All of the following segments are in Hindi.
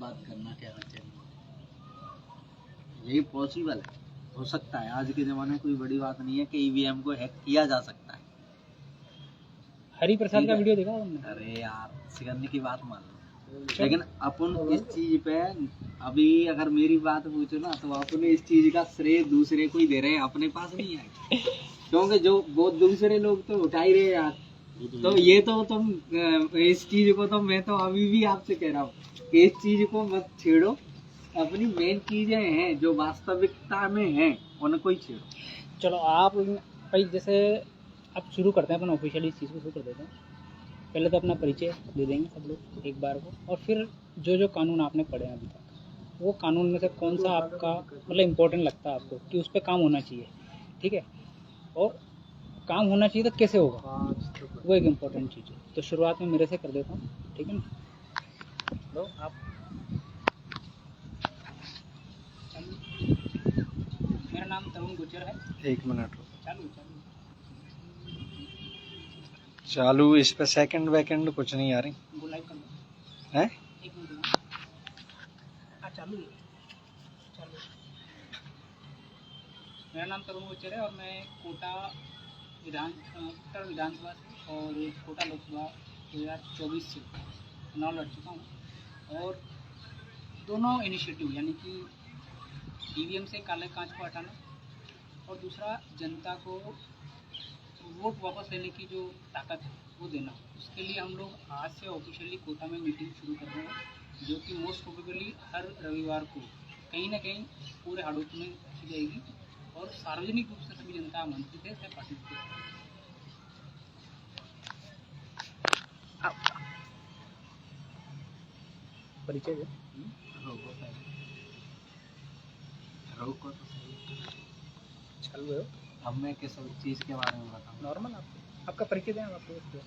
बात करना क्या चाहिए, यही पॉसिबल है, हो सकता है। आज के ज़माने में कोई बड़ी बात नहीं है कि ईवीएम को हैक किया जा सकता है। हरि प्रसाद का वीडियो देखा तुमने? अरे यार, सिकंदर की बात मान लो, लेकिन अपन इस चीज पे अभी अगर मेरी बात पूछो ना, तो अपन इस चीज का श्रेय दूसरे को ही दे रहे हैं, अपने पास नहीं है। क्योंकि जो बहुत दूसरे लोग तो उठा ही रहे यार। तो ये तो तुम इस चीज को तो मैं तो अभी भी आपसे कह रहा हूँ कि इस चीज को मत छेड़ो। अपनी मेन चीजें हैं जो वास्तविकता में हैं, उनको ही छेड़ो। चलो आप भाई, जैसे अब शुरू करते हैं अपन ऑफिशियली इस चीज़ को शुरू कर देते हैं। पहले तो अपना परिचय दे देंगे सब लोग एक बार को, और फिर जो जो कानून आपने पढ़े हैं अभी तक, वो कानून में से कौन सा आपका मतलब इम्पोर्टेंट लगता है आपको कि उस पर काम होना चाहिए, ठीक है, और काम होना चाहिए तो कैसे होगा, वो एक इम्पोर्टेंट चीज़ है। तो शुरुआत में मेरे से कर देता हूँ, ठीक है ना? तो आप मेरा नाम तरुण गुजर है। 1 मिनट चालू चालू, इस पे सेकंड वैकेंड कुछ नहीं आ रही लाइव कर लो है। एक मिनट। हाँ चालू है, चालू। मेरा नाम तरुण गुजर है और मैं कोटा उत्तर विधानसभा से और कोटा लोकसभा 2024 से चुनाव लड़ चुका हूँ। और दोनों इनिशिएटिव यानी कि ईवीएम से काले कांच को हटाना और दूसरा जनता को वोट वापस लेने की जो ताकत है वो देना, उसके लिए हम लोग आज से ऑफिशियली कोटा में मीटिंग शुरू कर रहे हैं, जो कि मोस्ट प्रोबेबली हर रविवार को कहीं ना कहीं पूरे हाड़ोत में की जाएगी और सार्वजनिक रूप से सभी जनता आमंत्रित है इसमें पार्टिसिपेट करें। परिचय दे। रोको तो सही। चालू है। अब मैं किस चीज़ के बारे में बताऊँ? नॉर्मल आपका परिचय दें आपको।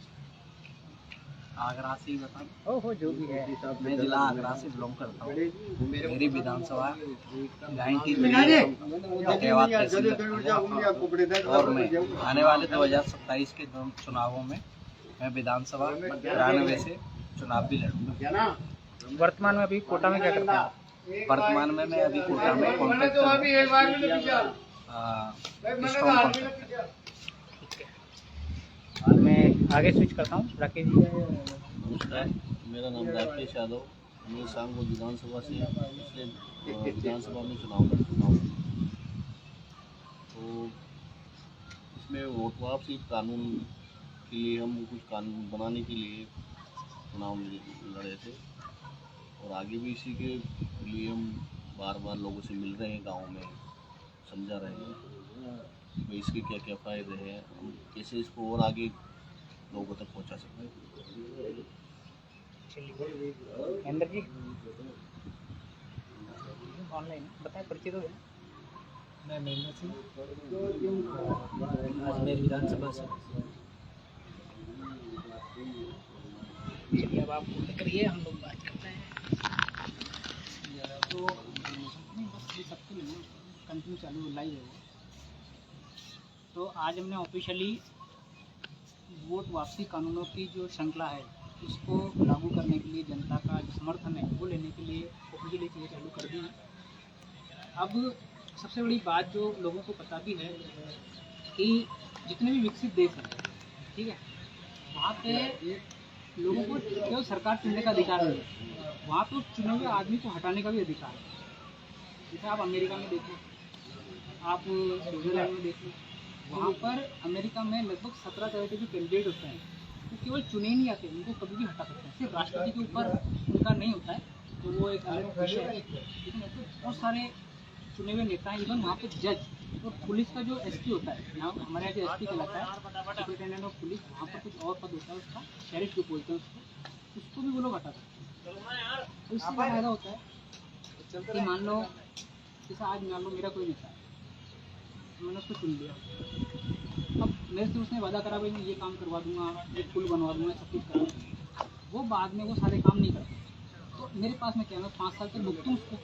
आगरा से ही बता दो। हो जो भी है। मैं जिला आगरा से बिलोंग करता हूँ। मेरी विधानसभा गायकी और मैं आने वाले 2027 के चुनावों में मैं विधानसभा 93 से चुनाव भी लड़ूंगा। वर्तमान में अभी कोटा में क्या करते हैं? वर्तमान में मैं अभी कोटा में मैं आगे स्विच करता हूँ। राकेश जी। नमस्कार, मेरा नाम राकेश यादव, मैं सांगो विधानसभा से पिछले विधानसभा में चुनाव लड़ चुका हूँ। तो इसमें वोट वापसी कानून के लिए हम कुछ कानून बनाने के लिए चुनाव लड़े थे और आगे भी इसी के लिए हम बार बार लोगों से मिल रहे हैं, गाँव में समझा रहे हैं कि इसके क्या क्या फ़ायदे हैं, हम कैसे इसको और आगे लोगों तक पहुंचा सकते हैं। चलिए अंदर जी ऑनलाइन बताएं, परिचय तो है। मैं मेहनत से अजमेर विधानसभा से। चलिए अब आप करिए, हम लोग बात करते हैं। तो बस ये सबके लिए कंटिन्यू चालू लाइव है वो। तो आज हमने ऑफिशियली वोट वापसी कानूनों की जो श्रृंखला है उसको लागू करने के लिए जनता का जो समर्थन है वो लेने के लिए ऑफिशियली चीज़ें चालू कर दी हैं। अब सबसे बड़ी बात जो लोगों को पता भी है कि जितने भी विकसित देश हैं, ठीक है, वहाँ पे लोगों को केवल सरकार चुनने का अधिकार नहीं है, वहाँ पे चुने हुए आदमी को हटाने का भी अधिकार है। जैसे आप अमेरिका में देख लो, आप स्विट्जरलैंड में देख लो, वहाँ पर अमेरिका में लगभग 17 तरह के जो कैंडिडेट होते हैं वो केवल चुने ही नहीं आते, उनको कभी भी हटा सकते हैं। सिर्फ राष्ट्रपति के ऊपर उनका नहीं होता है, तो वो एक अलग विषय है। लेकिन ऐसे बहुत सारे चुने हुए नेता हैं, इवन वहाँ पे जज और पुलिस का जो एसपी होता है, यहाँ हमारे यहाँ जो एसपी कहलाता है, सुपरिटेंडेंट ऑफ पुलिस, वहाँ पर कुछ और पद होता है उसका, शेरिफ जो बोलते हैं उसको भी वो लोग हटा सकते हैं। तो इससे क्या फायदा होता है कि मान लो जैसे आज मान लो मेरा कोई नेता है, मैंने उसको चुन लिया, अब मेरे से उसने वादा करा भाई मैं ये काम करवा दूंगा, ये पुल बनवा दूंगा, सब कुछ करा दूंगा, वो बाद में वो सारे काम नहीं करते, तो मेरे पास में क्या है, मैं 5 साल तक भुगतूँ उसको,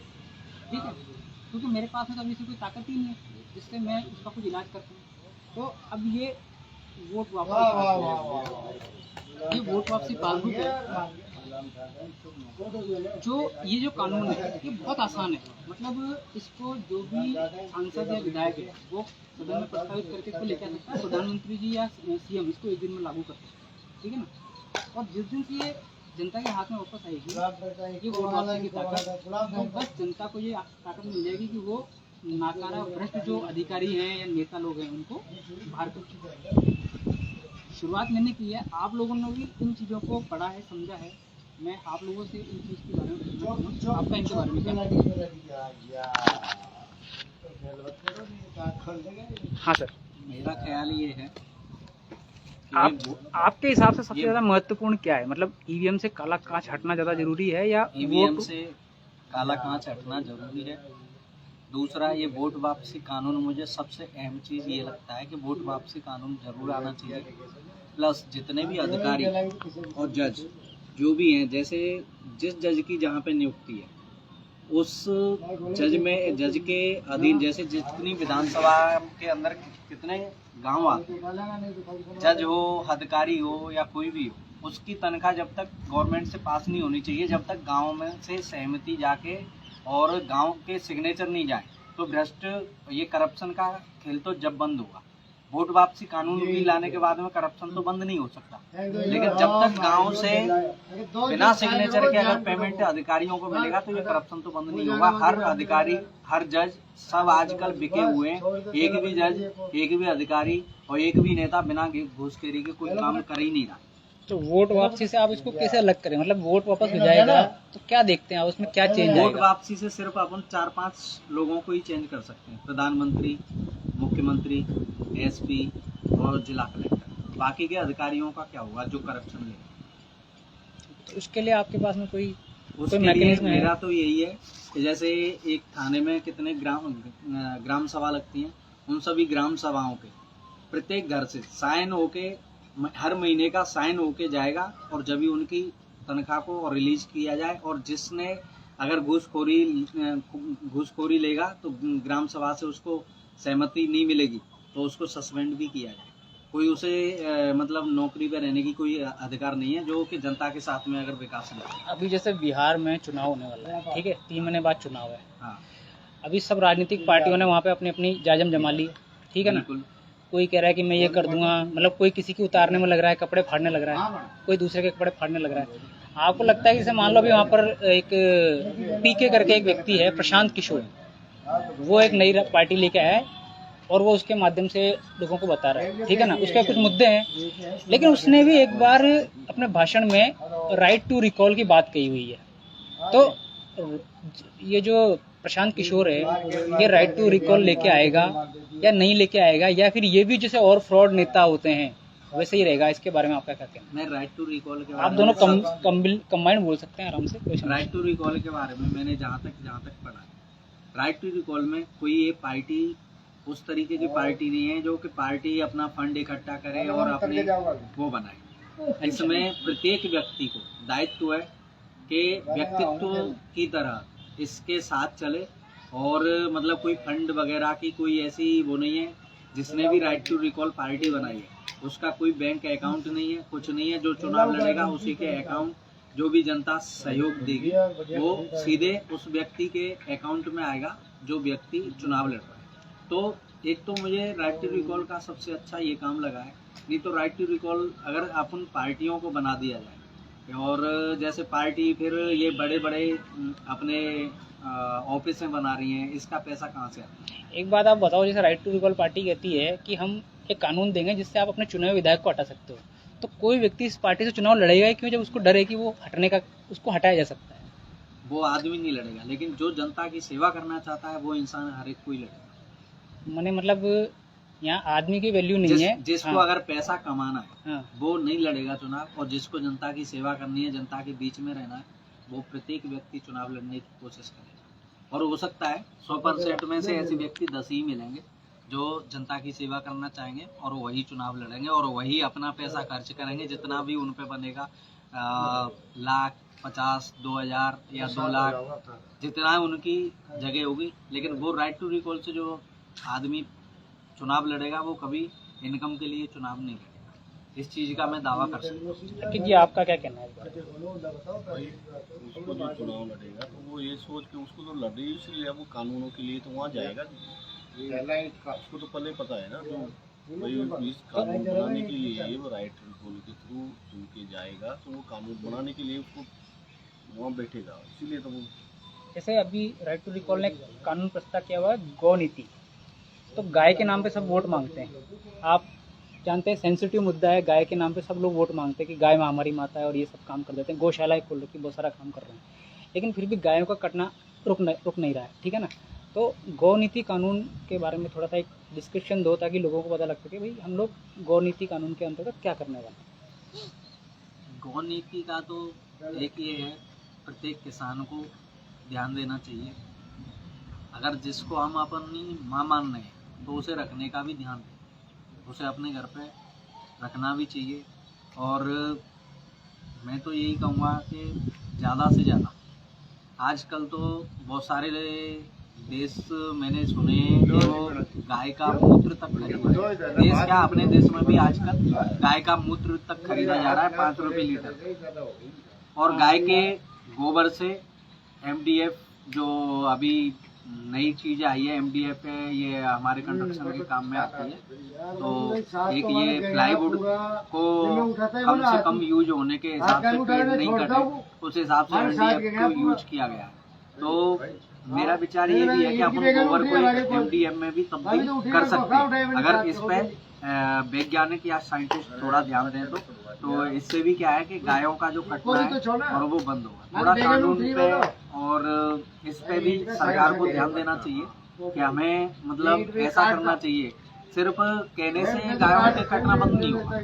ठीक है, क्योंकि मेरे पास में तो अभी से कोई ताकत ही नहीं है जिससे मैं उसका कुछ इलाज कर सकूँ। तो अब ये वोट वापसी पासबुक है, जो ये जो कानून है ये बहुत आसान है, मतलब इसको जो भी सांसद या विधायक है वो सदन में प्रस्तावित करके इसको लेके आ सकता है, प्रधानमंत्री जी या सीएम इसको एक दिन में लागू कर सकते हैं, ठीक है ना। और जिस दिन से ये जनता के हाथ में वापस आएगी ये वोट वापसी की ताकत, तो बस जनता को ये ताकत मिल जाएगी कि वो नाकारा भ्रष्ट जो अधिकारी हैं या नेता लोग हैं उनको बाहर कर चुके। शुरुआत मैंने की है, आप लोगों ने भी इन चीज़ों को पढ़ा है, समझा है। मैं आप लोगों से इन चीज़ के बारे में पूछना चाहूँगा, आपका इनके बारे में क्या है? हाँ सर, मेरा ख्याल ये है आपके हिसाब से सबसे ज़्यादा महत्वपूर्ण क्या है, मतलब ईवीएम से काला कांच हटना ज़्यादा जरूरी है या ईवीएम से काला कांच हटना जरूरी है। दूसरा, ये वोट वापसी कानून, मुझे सबसे अहम चीज़ ये लगता है कि वोट वापसी कानून जरूर आना चाहिए। प्लस जितने भी अधिकारी और जज जो भी हैं, जैसे जिस जज की जहाँ पे नियुक्ति है उस जज के अधीन, जैसे जितनी विधानसभा के अंदर कितने गांव आते हैं, जज हो, अधिकारी हो या कोई भी हो, उसकी तनख्वाह जब तक गवर्नमेंट से पास नहीं होनी चाहिए, जब तक गांव में से सहमति जाके और गांव के सिग्नेचर नहीं जाए, तो भ्रष्ट ये करप्शन का खेल तो जब बंद होगा। वोट वापसी कानून भी लाने के बाद में करप्शन तो बंद नहीं हो सकता, लेकिन जब तक गांव से बिना सिग्नेचर के अगर पेमेंट अधिकारियों को मिलेगा तो ये करप्शन तो बंद नहीं होगा। हर अधिकारी, हर जज सब आजकल बिके हुए हैं। एक भी जज, एक भी अधिकारी और एक भी नेता बिना घूसखोरी के कोई काम कर ही नहीं रहा। तो वोट वापसी से आप इसको कैसे अलग करें, मतलब वोट वापस हो जाएगा तो क्या देखते हैं आप, उसमें क्या चेंज आएगा? वोट वापसी से सिर्फ अपन 4-5 लोगों को ही चेंज कर सकते हैं, प्रधानमंत्री, मुख्यमंत्री, एसपी और जिला कलेक्टर। बाकी के अधिकारियों का क्या होगा जो करप्शन ले? तो उसके लिए आपके पास में कोई मैकेनिज्म है? मेरा तो यही है कि जैसे एक थाने में कितने ग्राम सभा लगती हैं, उन सभी ग्राम सभाओं के प्रत्येक घर से साइन होके हर महीने का साइन होके जाएगा, और जब भी उनकी तनख्वाह को रिलीज किया जाए, और जिसने अगर घूसखोरी लेगा तो ग्राम सभा से उसको सहमति नहीं मिलेगी तो उसको सस्पेंड भी किया जाए। कोई उसे मतलब नौकरी पर रहने की कोई अधिकार नहीं है, जो कि जनता के साथ में अगर विकास नहीं। अभी जैसे बिहार में चुनाव होने वाला है, ठीक है, 3 महीने बाद चुनाव है। हाँ, अभी सब राजनीतिक पार्टियों ने वहाँ पे अपनी अपनी जाजम जमा ली, ठीक है ना। कोई कह रहा है कि मैं ये कर दूंगा, मतलब कोई किसी की उतारने में लग रहा है, कपड़े फाड़ने लग रहा है, कोई दूसरे के कपड़े फाड़ने लग रहा है। आपको लगता है कि जैसे मान लो अभी वहाँ पर एक पीके करके एक व्यक्ति है, प्रशांत किशोर, वो एक नई पार्टी लेके आया है और वो उसके माध्यम से लोगों को बता रहा है, ठीक है ना, उसके कुछ मुद्दे हैं, लेकिन उसने भी एक बार अपने भाषण में राइट टू रिकॉल की बात कही हुई है। तो ये जो प्रशांत किशोर है, ये राइट टू रिकॉल लेके आएगा या नहीं लेके आएगा, या फिर ये भी जैसे और फ्रॉड नेता होते हैं वैसे ही रहेगा? इसके बारे में आपका क्या कहना है? मैं राइट टू रिकॉल के आप दोनों कंबाइंड बोल सकते हैं आराम से। राइट टू रिकॉल के बारे में मैंने जहाँ तक पढ़ा है, राइट टू रिकॉल में कोई ये पार्टी उस तरीके की पार्टी नहीं है जो कि पार्टी अपना फंड इकट्ठा करे और अपने वो बनाए। इसमें प्रत्येक व्यक्ति को दायित्व है कि व्यक्तित्व की तरह इसके साथ चले, और मतलब कोई फंड वगैरह की कोई ऐसी वो नहीं है। जिसने भी राइट टू रिकॉल पार्टी बनाई है उसका कोई बैंक अकाउंट नहीं है, कुछ नहीं है। जो चुनाव लड़ेगा उसी के अकाउंट, जो भी जनता सहयोग देगी वो सीधे उस व्यक्ति के अकाउंट में आएगा जो व्यक्ति चुनाव लड़ रहा है। तो एक तो मुझे राइट टू रिकॉल का सबसे अच्छा ये काम लगा है। नहीं तो राइट टू रिकॉल अगर अपन पार्टियों को बना दिया जाए, और जैसे पार्टी फिर ये बड़े बड़े अपने ऑफिस में बना रही हैं, इसका पैसा कहाँ से आता है? एक बात आप बताओ, जैसे राइट टू रिकॉल पार्टी कहती है कि हम एक कानून देंगे जिससे आप अपने चुने हुए विधायक को हटा सकते हो, तो कोई व्यक्ति इस पार्टी से चुनाव लड़ेगा क्यों जब उसको डर है कि वो हटने का, उसको हटाया जा सकता है? वो आदमी नहीं लड़ेगा, लेकिन जो जनता की सेवा करना चाहता है वो इंसान हर एक कोई लड़ेगा। मैंने मतलब यहाँ आदमी की वैल्यू नहीं है। जिसको हाँ। अगर पैसा कमाना है हाँ। वो नहीं लड़ेगा चुनाव, और जिसको जनता की सेवा करनी है, जनता के बीच में रहना है, वो प्रत्येक व्यक्ति चुनाव लड़ने की कोशिश करेगा। और हो सकता है 100% में से ऐसे व्यक्ति 10 ही मिलेंगे जो जनता की सेवा करना चाहेंगे और वही चुनाव लड़ेंगे और वही अपना पैसा खर्च करेंगे, जितना भी उन पे बनेगा, लाख 50, 2000 या 2 लाख, जितना उनकी जगह होगी। लेकिन वो राइट टू रिकॉल से जो आदमी चुनाव लड़ेगा वो कभी इनकम के लिए चुनाव नहीं लड़ेगा। इस चीज़ का मैं दावा कर सकता हूँ। कि जी आपका क्या कहना है इस बारे में? भाई उसको जो चुनाव लड़ेगा तो वो ये सोच के उसको तो लड़ रही है, इसलिए वो कानूनों के लिए तो वहाँ जाएगा। उसको तो पहले पता है ना, जो भाई इस कानून बनाने के लिए वो राइट ट्रिब्यूनल के थ्रू चुन के जाएगा, तो वो कानून बनाने के लिए उसको वहाँ बैठेगा, इसीलिए तो वो। जैसे अभी राइट टू रिकॉल ने कानून प्रस्ताव किया हुआ है गौ नीति, तो गाय के नाम पे सब वोट मांगते हैं। आप जानते हैं सेंसिटिव मुद्दा है, गाय के नाम पे सब लोग वोट मांगते हैं कि गाय हमारी माता है और ये सब काम कर देते हैं, गौशालाएं खोल रखी, बहुत सारा काम कर रहे हैं, लेकिन फिर भी गायों का कटना रुक नहीं रहा है, ठीक है ना। तो गौ नीति कानून के बारे में थोड़ा सा एक डिस्क्रिप्शन दो ताकि लोगों को पता लग सके भाई हम लोग गौ नीति कानून के अंतर्गत क्या करने वाले हैं। गौ नीति का तो एक ये है, प्रत्येक किसान को ध्यान देना चाहिए। अगर जिसको हम अपनी माँ मान रहे हैं तो उसे रखने का भी ध्यान दें, उसे अपने घर पे रखना भी चाहिए। और मैं तो यही कहूँगा कि ज़्यादा से ज़्यादा, आजकल तो बहुत सारे देश मैंने सुने हैं कि वो गाय का मूत्र तक खरीदा, देश क्या अपने देश में भी आजकल गाय का मूत्र तक खरीदा जा रहा है 5 रुपये लीटर। और गाय के गोबर से MDF, जो अभी नई चीज़ आई है MDF है, ये हमारे कंस्ट्रक्शन के काम में आती है। तो एक ये प्लाईवुड को कम से कम यूज होने के हिसाब से पेड़ नहीं कटे, उस हिसाब से MDF को यूज किया गया है। तो मेरा विचार ये भी है कि अपन गोबर को एक MDF में भी तब्दील कर सकते हैं, अगर इस पे वैज्ञानिक या साइंटिस्ट थोड़ा ध्यान दें तो इससे भी क्या है कि गायों का जो कटना है और वो बंद होगा। थोड़ा कानून पे और इस पे भी सरकार को ध्यान देना चाहिए कि हमें मतलब ऐसा करना चाहिए, सिर्फ कहने से गायों के कटना बंद नहीं होगा।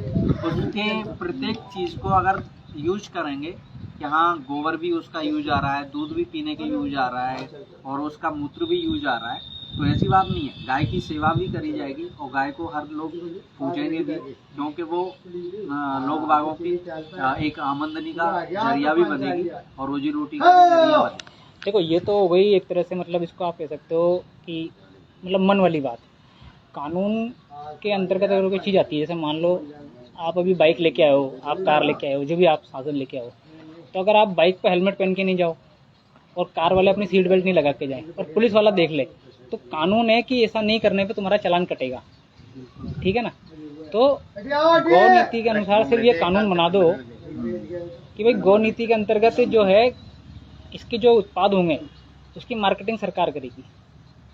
उसके प्रत्येक चीज़ को अगर यूज करेंगे कि हाँ गोबर भी उसका यूज आ रहा है, दूध भी पीने के यूज आ रहा है और उसका मूत्र भी यूज आ रहा है, तो ऐसी बात नहीं है। गाय की सेवा भी करी जाएगी और गाय को हर लोग पूजेंगे भी, क्योंकि वो लोग बागों की एक आमदनी का जरिया भी बनेगी और रोजी रोटी का भी जरिया बनेगी। देखो ये तो वही एक तरह से मतलब इसको आप कह सकते हो कि मतलब मन वाली बात। कानून के अंतर्गत अगर कोई चीज़ आती है, जैसे मान लो आप अभी बाइक लेके आए हो, आप कार लेके आए हो, जो भी आप साधन लेके आओ, तो अगर आप बाइक पर हेलमेट पहन के नहीं जाओ और कार वाले अपनी सीट बेल्ट नहीं लगा के जाए और पुलिस वाला देख ले, तो कानून है कि ऐसा नहीं करने पे तुम्हारा चालान कटेगा, ठीक है ना। तो गौ नीति के अनुसार सिर्फ ये कानून बना दो कि भाई गौ नीति के अंतर्गत जो है इसके जो उत्पाद होंगे उसकी मार्केटिंग सरकार करेगी।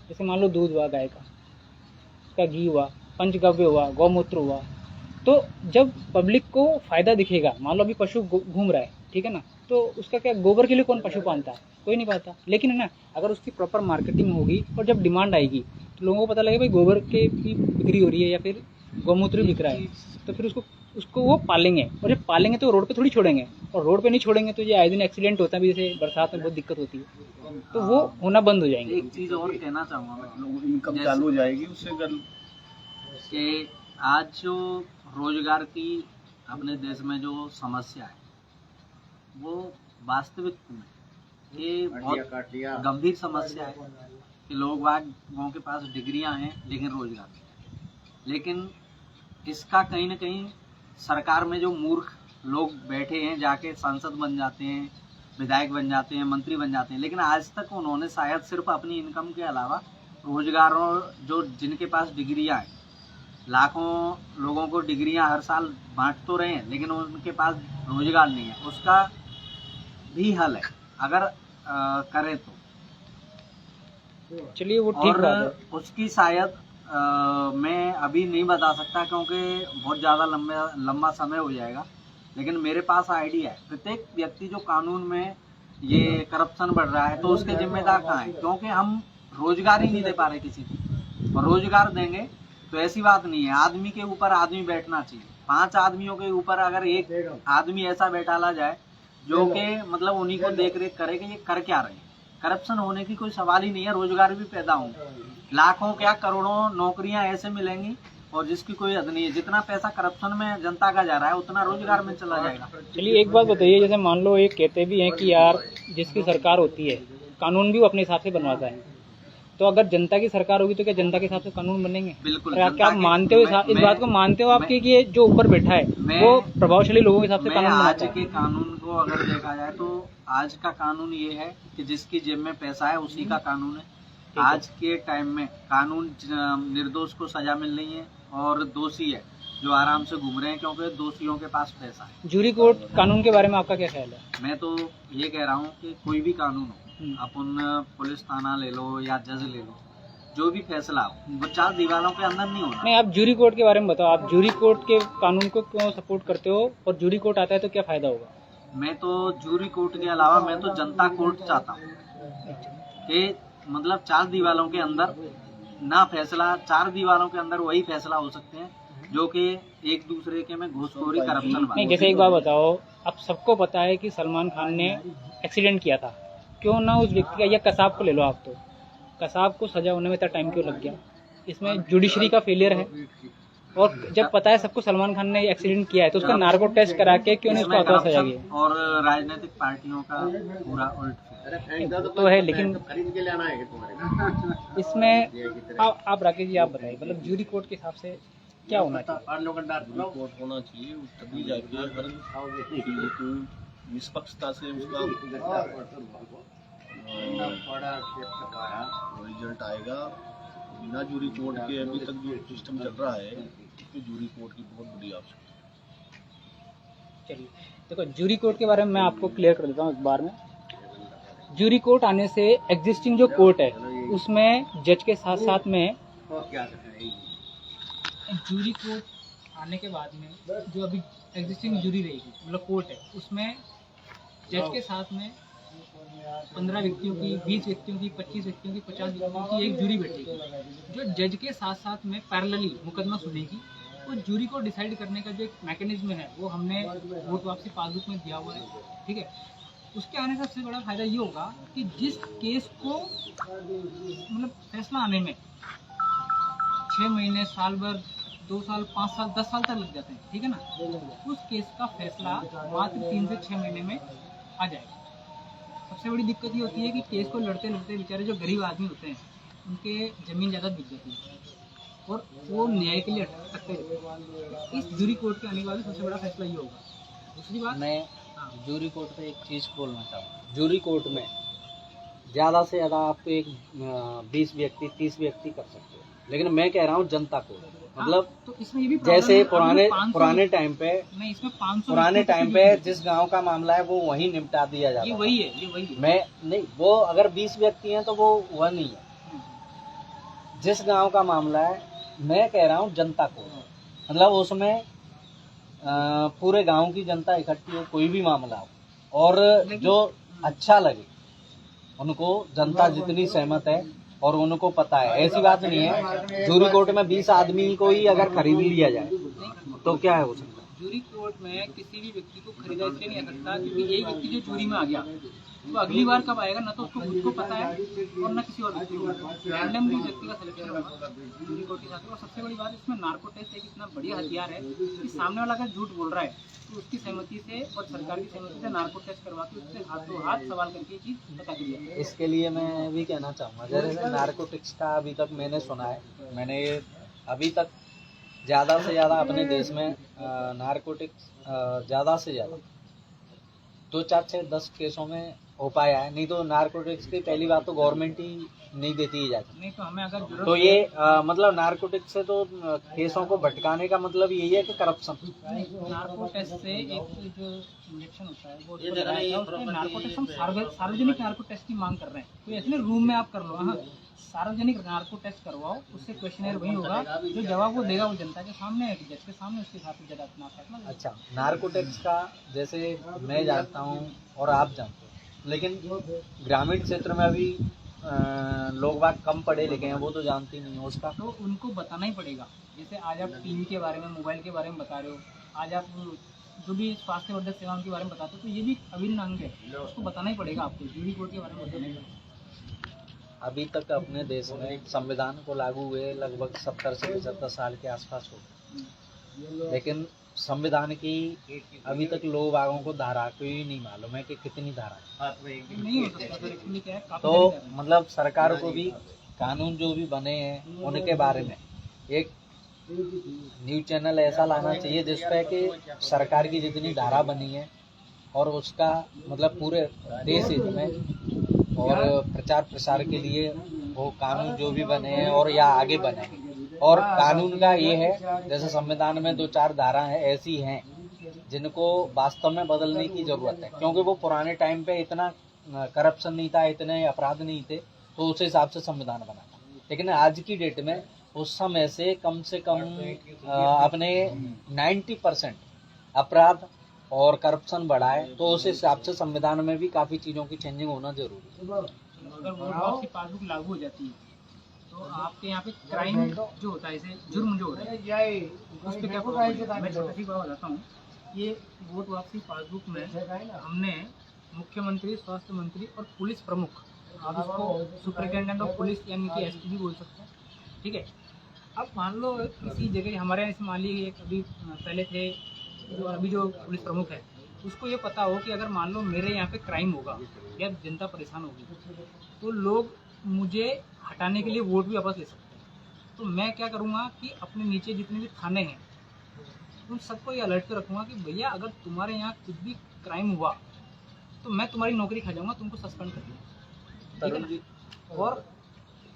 जैसे मान लो दूध हुआ गाय का, उसका घी हुआ, पंचगव्य हुआ, गौमूत्र हुआ, तो जब पब्लिक को फायदा दिखेगा, मान लो अभी पशु घूम रहा है, ठीक है ना, तो उसका क्या गोबर के लिए कौन पशु पालता है, कोई नहीं पालता, लेकिन है ना अगर उसकी प्रॉपर मार्केटिंग होगी और जब डिमांड आएगी तो लोगों को पता लगेगा भाई गोबर के भी बिक्री हो रही है या फिर गौमूत्र बिक रहा है, तो फिर उसको वो पालेंगे। और जब पालेंगे तो रोड पे थोड़ी छोड़ेंगे, और रोड पे नहीं छोड़ेंगे तो ये आए दिन एक्सीडेंट होता है भी, जैसे बरसात में बहुत दिक्कत होती है, तो वो होना बंद हो जाएंगे। एक चीज़ और कहना चाहूँगा मैं, इनकम चालू हो जाएगी उससे कि आज जो रोजगार की अपने देश में जो समस्या है वो वास्तविक में ये बहुत गंभीर समस्या है कि लोगों के पास डिग्रियां हैं लेकिन रोजगार नहीं। लेकिन इसका कहीं ना कहीं सरकार में जो मूर्ख लोग बैठे हैं, जाके सांसद बन जाते हैं, विधायक बन जाते हैं, मंत्री बन जाते हैं, लेकिन आज तक उन्होंने शायद सिर्फ अपनी इनकम के अलावा रोजगारों जो जिनके पास डिग्रियां हैं, लाखों लोगों को डिग्रियां हर साल बांट तो रहे हैं लेकिन उनके पास रोजगार नहीं है, उसका भी हल है अगर करें तो। चलिए वो ठीक बात है। और उसकी शायद मैं अभी नहीं बता सकता क्योंकि बहुत ज़्यादा लंबा समय हो जाएगा, लेकिन मेरे पास आइडिया है। प्रत्येक व्यक्ति जो कानून में ये करप्शन बढ़ रहा है तो उसके जिम्मेदार कहाँ है, क्योंकि हम रोजगार ही नहीं दे पा रहे किसी को। और रोजगार देंगे तो ऐसी बात नहीं है आदमी के ऊपर आदमी बैठना चाहिए, 5 आदमियों के ऊपर अगर एक आदमी ऐसा बैठाला जाए जो कि मतलब उन्हीं को देख रेख करे कि ये कर क्या रहे हैं, करप्शन होने की कोई सवाल ही नहीं है, रोजगार भी पैदा होंगे, लाखों क्या करोड़ों नौकरियां ऐसे मिलेंगी और जिसकी कोई हद नहीं है। जितना पैसा करप्शन में जनता का जा रहा है उतना रोजगार में चला जाएगा। चलिए एक बात बताइए, जैसे मान लो एक कहते भी हैं कि यार जिसकी सरकार होती है कानून भी वो अपने हिसाब से बनवाता है, तो अगर जनता की सरकार होगी तो क्या जनता के हिसाब से कानून बनेंगे? बिल्कुल। क्या जनता आप के- मानते हो इस मैं- बात को मानते हो आपके कि ये जो ऊपर बैठा है वो प्रभावशाली लोगों के हिसाब से मैं कानून आज बनाता के है? कानून को अगर देखा जाए तो आज का कानून ये है कि जिसकी जेब में पैसा है उसी का कानून है। है। आज के टाइम में कानून निर्दोष को सजा मिल रही है और दोषी है जो आराम से घूम रहे हैं क्योंकि दोषियों के पास पैसा है। जूरी कोर्ट कानून के बारे में आपका क्या ख्याल है? मैं तो ये कह रहा हूँ कि कोई भी कानून हो, हम्म। अपन पुलिस थाना ले लो या जज ले लो, जो भी फैसला हो वो 4 दीवारों के अंदर नहीं होना। नहीं, आप जूरी कोर्ट के बारे में बताओ, आप जूरी कोर्ट के कानून को क्यों सपोर्ट करते हो और जूरी कोर्ट आता है तो क्या फायदा होगा? मैं तो जूरी कोर्ट के अलावा मैं तो जनता कोर्ट चाहता हूँ कि मतलब 4 दीवारों के अंदर ना फैसला, 4 दीवारों के अंदर वही फैसला हो सकते हैं जो कि एक दूसरे के में घूसखोरी करप्शन नहीं, जैसे एक बात बताओ, अब सबको पता है कि सलमान खान ने एक्सीडेंट किया था, क्यों ना उस व्यक्ति का, या कसाब को ले लो आप, तो कसाब को सजा होने में इतना टाइम क्यों लग गया? इसमें जुडिशरी का फेलियर है। और जब पता है सबको सलमान खान ने एक्सीडेंट किया है तो उसका नार्को टेस्ट करा के क्यों नहीं उसको हथौड़ा सजा गया? और राजनीतिक पार्टियों का पूरा उल्ट तो है, लेकिन इसमें आप राकेश जी आप बताइए, मतलब जूरी कोर्ट के हिसाब से क्या होना चाहिए? कोर्ट होना चाहिए, तभी जाके हर चीज को निष्पक्षता से उसका रिजल्ट आएगा। बिना जूरी कोर्ट के अभी तक जो सिस्टम चल रहा है उसमें जूरी कोर्ट की बहुत बड़ी आवश्यकता है। चलिए, देखो जूरी कोर्ट के बारे में मैं आपको क्लियर कर देता हूँ एक बार में। जूरी कोर्ट आने से एग्जिस्टिंग जो कोर्ट है उसमें जज के साथ साथ में, जूरी कोर्ट आने के बाद में जो अभी एग्जिस्टिंग जूरी रहेगी, मतलब कोर्ट है, उसमें जज के साथ में 15 व्यक्तियों की, 20 व्यक्तियों की, 25 व्यक्तियों की, 50 व्यक्तियों की एक जूरी बैठेगी जो जज के साथ साथ में पैरेलली मुकदमा सुनेगी। तो जूरी को डिसाइड करने का जो एक मैकेनिज्म है वो हमने वोट वापसी पासबुक में दिया हुआ है, ठीक है। उसके आने से सबसे बड़ा फायदा ये होगा कि जिस केस को मतलब फैसला आने में 6 महीने, साल भर, 2 साल, 5 साल, 10 साल तक लग जाते हैं, ठीक है ना, उस केस का फैसला मात्र 3 से 6 महीने में आ जाएगा। सबसे बड़ी दिक्कत ये होती है कि केस को लड़ते लड़ते बेचारे जो गरीब आदमी होते हैं उनके ज़मीन ज़्यादा बिक जाती है और वो न्याय के लिए अटकते रहते हैं। इस जूरी कोर्ट के आने के बाद सबसे बड़ा फैसला ये होगा। दूसरी बात, मैं जूरी कोर्ट पे एक चीज़ बोलना चाहूँगा। जूरी कोर्ट में ज़्यादा से ज़्यादा आपको एक 20 व्यक्ति, 30 व्यक्ति कर सकते हो, लेकिन मैं कह रहा हूँ जनता को, मतलब तो इसमें ये भी जैसे प्रॉब्लम है, पुराने टाइम पे, नहीं इसमें 500 पुराने टाइम पे जिस गांव का मामला है वो वहीं निपटा दिया जाता ये है। वही है, ये वही है। मैं नहीं, वो अगर 20 व्यक्ति हैं तो वो वह नहीं है। जिस गांव का मामला है, मैं कह रहा हूँ जनता को, मतलब उसमें पूरे गांव की जनता इकट्ठी हो, कोई भी मामला हो और जो अच्छा लगे उनको, जनता जितनी सहमत है और उनको पता है, ऐसी बात नहीं है जूरी कोर्ट में 20 आदमी को ही अगर खरीद लिया जाए तो क्या है हो सकता है? जूरी कोर्ट में किसी भी व्यक्ति को खरीदा इसलिए नहीं आ सकता क्योंकि एक व्यक्ति जो जूरी में आ गया तो अगली बार कब आएगा ना तो उसको खुद को पता है और ना किसी और व्यक्ति को। रैंडमली व्यक्ति का सिलेक्शन होगा जूरी कोर्ट के साथ। और सबसे बड़ी बात, इसमें नार्को टेस्ट एक इतना बढ़िया हथियार है कि सामने वाला अगर झूठ बोल रहा है तो उसकी सहमति से और सरकार की सहमति से नार्को टेस्ट करवा के उससे हाथों हाथ सवाल करके ये चीज़ पता करिए। इसके लिए मैं भी कहना चाहूँगा, जैसे नार्कोटिक्स का अभी तक मैंने सुना है, मैंने अभी तक ज़्यादा से ज़्यादा अपने देश में नार्कोटिक्स ज़्यादा से ज़्यादा 2, 4, 6, 10 केसों में हो पाया है। नहीं तो नार्कोटिक्स की पहली बात तो गवर्नमेंट ही नहीं देती इजाज़त। नहीं तो हमें अगर जरूरत तो ये मतलब नार्कोटिक्स से तो केसों को भटकाने का मतलब यही है कि करप्शन। नार्को टेस्ट से एक जो इंजेक्शन होता है वो उसको लगाया था, उसमें नार्को टेस्ट हम सार्वजनिक नार्को टेस्ट की मांग कर रहे हैं। कोई ऐसे रूम में आप कर लो, हाँ सार्वजनिक नार्को टेस्ट करवाओ, उससे क्वेश्चनर वही होगा, जो जवाब वो देगा वो जनता के सामने है, जज के सामने, उसके हिसाब से जज अपना फैसला। अच्छा, नार्कोटिक्स का जैसे मैं जानता हूँ और आप जानते हो, लेकिन ग्रामीण क्षेत्र में अभी लोग बाग कम पढ़े लिखे हैं, वो तो जानते ही नहीं है उसका। तो उनको बताना ही पड़ेगा। जैसे आज आप टीवी के बारे में, मोबाइल के बारे में बता रहे हो, आज आप जो भी स्वास्थ्यवर्धक सेवाओं के बारे में बताते हो, तो ये भी अभिन्न अंग है, उसको बताना ही पड़ेगा आपको। जूरी कोर्ट के बारे में बताना ही पड़ेगा। अभी तक अपने देश में संविधान को लागू हुए लगभग 70 से 75 साल के आसपास हो, लेकिन संविधान की अभी तक लोग बागों को धारा कोई नहीं मालूम है कि कितनी धारा है। नहीं हो सकता सर, एक्चुअली क्या है, काफी तो मतलब सरकार को भी कानून जो भी बने हैं उनके बारे में एक न्यूज चैनल ऐसा लाना चाहिए जिसपे कि सरकार की जितनी धारा बनी है और उसका मतलब पूरे देश हित में और प्रचार प्रसार के लिए वो कानून जो भी बने हैं और या आगे बने और कानून का ये है जैसे संविधान में 2-4 धाराएं ऐसी हैं जिनको वास्तव में बदलने की जरूरत है, क्योंकि वो पुराने टाइम पे इतना करप्शन नहीं था, इतने अपराध नहीं थे, तो उस हिसाब से संविधान बना था। लेकिन आज की डेट में उस समय से कम अपने 90% अपराध और करप्शन बढ़ा है, तो उस हिसाब से संविधान में भी काफी चीजों की चेंजिंग होना जरूरी है। अगर वोट वापसी पासबुक लागू हो जाती है तो आपके यहाँ पे क्राइम जो होता है, इसे जुर्म जो होता है उस पर क्या प्रभाव पड़ेगा? मैं छोटी सी बात बताता हूँ। ये वोट वापसी पासबुक में हमने मुख्यमंत्री, स्वास्थ्य मंत्री और पुलिस प्रमुख, आप इसको सुपरिटेंडेंट ऑफ पुलिस यानी कि एसपी भी बोल सकते हैं, ठीक है। अब मान लो किसी जगह हमारे यहाँ मान लीजिए एक अभी पहले थे जो अभी जो पुलिस प्रमुख है उसको ये पता हो कि अगर मान लो मेरे यहाँ पे क्राइम होगा या जनता परेशान होगी तो लोग मुझे हटाने के लिए वोट भी वापस ले सकते हैं। तो मैं क्या करूँगा कि अपने नीचे जितने भी थाने हैं उन सबको ये अलर्ट कर रखूँगा कि भैया अगर तुम्हारे यहाँ कुछ भी क्राइम हुआ तो मैं तुम्हारी नौकरी खा जाऊँगा, तुमको सस्पेंड कर दूँगा, ठीक है ना। और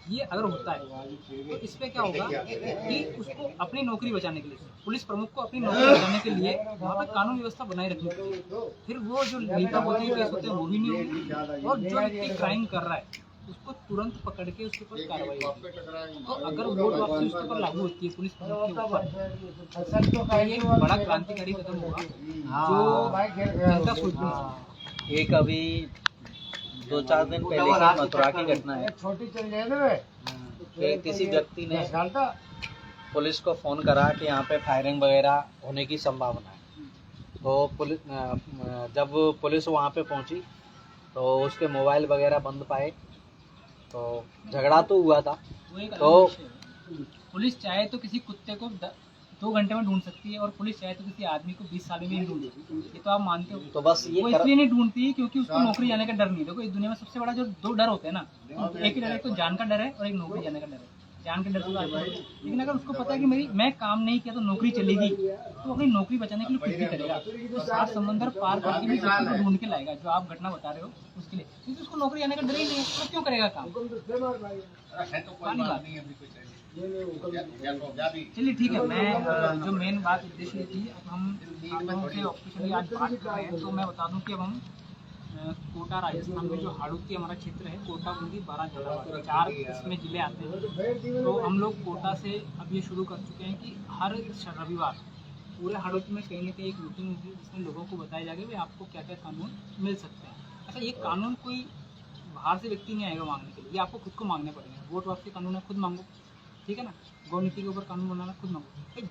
ये अगर होता है तो इस पर क्या होगा कि उसको अपनी नौकरी बचाने के लिए, पुलिस प्रमुख को अपनी नौकरी बचाने के लिए वहाँ पर कानून व्यवस्था बनाए रखनी चाहिए। फिर वो जो नीता होती है केस होते हैं वो भी नहीं होगी और जो व्यक्ति क्राइम कर रहा है उसको तुरंत पकड़ के उसके ऊपर कार्रवाई होगी। तो अगर वोट वापसी उसके ऊपर लागू होती है पुलिस प्रमुख के ऊपर तो ये एक बड़ा क्रांतिकारी कदम होगा जो जनता सोच भी नहीं सकती। एक अभी 2-4 दिन पहले की मथुरा की घटना है कि किसी व्यक्ति ने पुलिस को फोन करा कि यहाँ पे फायरिंग वगैरह होने की संभावना है। तो जब पुलिस वहाँ पे पहुँची तो उसके मोबाइल वगैरह बंद पाए, तो झगड़ा तो हुआ था। तो पुलिस चाहे तो किसी कुत्ते को 2 घंटे में ढूंढ सकती है और पुलिस चाहे तो किसी आदमी को 20 साल में नहीं ढूंढ सकती, ये तो आप मानते हो। तो बस ये वो इसलिए नहीं ढूंढती क्योंकि उसको नौकरी जाने का डर नहीं। देखो इस दुनिया में सबसे बड़ा जो 2 डर होते हैं ना, एक ही डर, एक तो जान का डर है और एक नौकरी जाने का डर है। जान के डर से बात है, लेकिन अगर उसको पता है कि मैं काम नहीं किया तो नौकरी चलेगी तो अपनी नौकरी बचाने के लिए कुछ भी करेगा। तो 7 समंदर पार करके भी व्यक्ति को ढूंढ के लाएगा, जो आप घटना बता रहे हो उसके लिए, क्योंकि उसको नौकरी जाने का डर ही नहीं है, तो क्यों करेगा काम? चलिए ठीक है, मैं जो मेन बात उद्देश्य थी, अब हम आप लोगों से ऑफिशियली आज बात कर रहे हैं तो मैं बता दूं कि अब हम कोटा राजस्थान में जो हाड़ौती हमारा क्षेत्र है, कोटा, बूंदी, 12 झालावाड़, 4 इसमें जिले आते हैं। तो हम लोग कोटा से अब ये शुरू कर चुके हैं कि हर रविवार पूरे हाड़ौती में कहीं ना कहीं एक मीटिंग होगी जिसमें लोगों को बताया जाएगा कि आपको क्या क्या कानून मिल सकते हैं। अच्छा, ये कानून कोई बाहर से व्यक्ति नहीं आएगा मांगने के लिए, ये आपको खुद को मांगने पड़ेंगे। वोट वापसी कानून है, खुद मांगो, ठीक है ना। गौ नीति के ऊपर कानून बनाना खुद मांगो।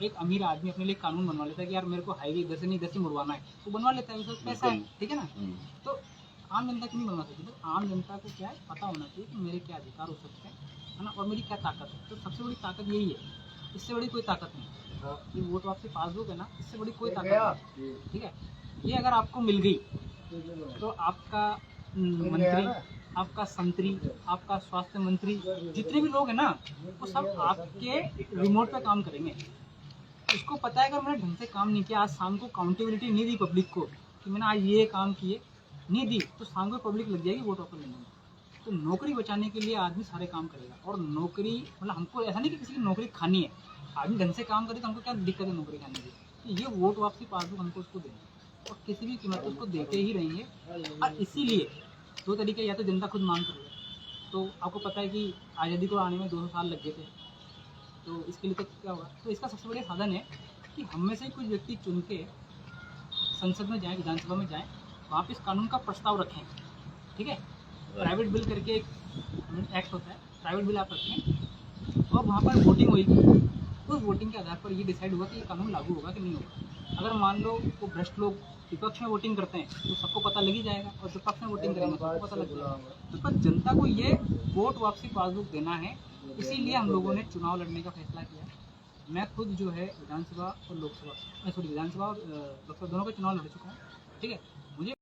एक अमीर आदमी अपने लिए कानून बनवा लेता है कि यार मेरे को हाईवे इधर से नहीं इधर से मुड़वाना है, तो बनवा लेता है, उसका पैसा है, ठीक है ना। तो आम जनता क्यों नहीं बनवा सकती? तो आम जनता को क्या है, पता होना चाहिए कि मेरे क्या अधिकार हो सकते हैं, है ना, और मेरी क्या ताकत है। तो सबसे बड़ी ताकत यही है, इससे बड़ी कोई ताकत नहीं। ये वोट वापसी पासबुक है ना, इससे बड़ी कोई ताकत नहीं, ठीक है। ये अगर आपको मिल गई तो आपका मंत्री, आपका संतरी, आपका स्वास्थ्य मंत्री, जितने भी लोग हैं ना, वो सब आपके रिमोट पे काम करेंगे। उसको पता है कि मैंने ढंग से काम नहीं किया, आज शाम को काउंटेबिलिटी नहीं दी पब्लिक को कि मैंने आज ये काम किए नहीं दी, तो शाम को पब्लिक लग जाएगी वोट वापस लेने में। तो नौकरी बचाने के लिए आदमी सारे काम करेगा। और नौकरी मतलब हमको ऐसा नहीं कि किसी की नौकरी खानी है, आदमी ढंग से काम करे तो हमको क्या दिक्कत है नौकरी खाने की। तो ये वोट वापसी पासबुक हमको उसको देना और किसी भी कीमत पर उसको देते ही रहेंगे। और इसीलिए 2 तरीके, या तो जनता खुद मांग कर, तो आपको पता है कि आज़ादी को आने में 200 साल लग गए थे, तो इसके लिए तो क्या होगा। तो इसका सबसे बड़ा साधन है कि हम में से कुछ व्यक्ति चुन के संसद में जाएं, विधानसभा में जाएं, वहाँ पे इस कानून का प्रस्ताव रखें, ठीक है। प्राइवेट बिल करके एक एक्ट होता है, प्राइवेट बिल आप रखें और वहाँ पर वोटिंग हुई। उस वोटिंग के आधार पर ये डिसाइड होगा कि ये कानून लागू होगा कि नहीं होगा। अगर मान लो वो भ्रष्ट लोग विपक्ष में वोटिंग करते हैं तो सबको पता लग ही जाएगा, और विपक्ष में वोटिंग करेंगे सबको पता लग जाएगा। तो पर जनता को ये वोट वापसी पासबुक देना है, इसीलिए हम लोगों ने चुनाव लड़ने का फैसला किया। मैं खुद जो है विधानसभा और लोकसभा, विधानसभा और लोकसभा दोनों के चुनाव लड़ चुका हूँ, ठीक है। मुझे